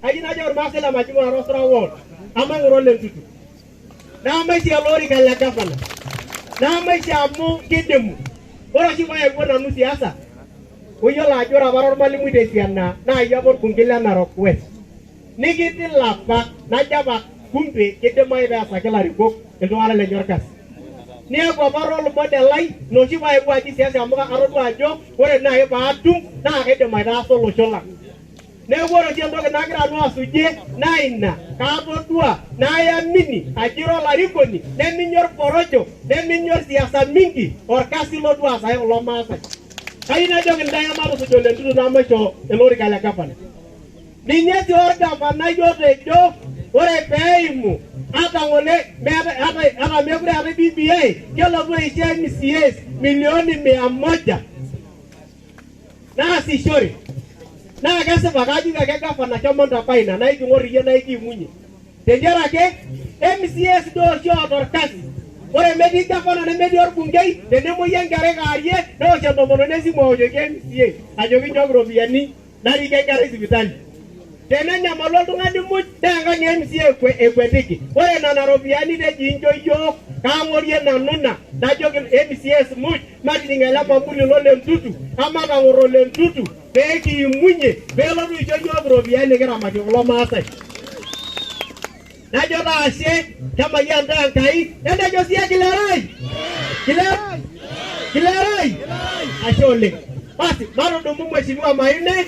Ajina jor masela majuma rostra won. Amang rolen tutu. Na mai si alori kala gavana. Na mai si amu kidemu. Ora si mai gona nu siasa. Uyola jora baror malimu de siana na yabor kungila na rokwet. Nigiti lapa na jaba kumpe kidemai ba sakela riko endo ala le jorkas. Ni ako barol modelai no si mai gwa ji siasa amuka arodu ajo ore na yo ba atum na kidemai da solution la. Ne woro jendo ke nagira no asuje na ina ka botua na ya mini ajiro la rikoni ne minyor porojo ne minyor siasa mingi or kasi lo dua saya lo masa kaina jogen daya maro so jole ndu na macho elori kala kapana ninyeti orga bana yote jo ore peimu ata ngone ata mekure ata BBA kelo bo ise MCS milioni 100 na si shori na kase bagaji ka gavana chama ndapaina na iki ngori na iki munyi tendera ke MCS do sho dorkasi ore medi gavana ne medi orbungei tene mo yengare garie no chando mono nesi mo je ke MCA ajogi jogro biani na ri ke gare sibitali tene nyamalo tungani mu tanga ni MCA ekwetiki ore na narobiani de jinjo yo ka ngorie na nuna na jogi MCS mu mati ngela mambuli lo le mtutu ama ka ngoro le mtutu beki munye belo du jojo brobiani kera mati lo masai na jota ashe kama yanda kai enda josia kilerai ashole basi maro ndo mheshimiwa Maine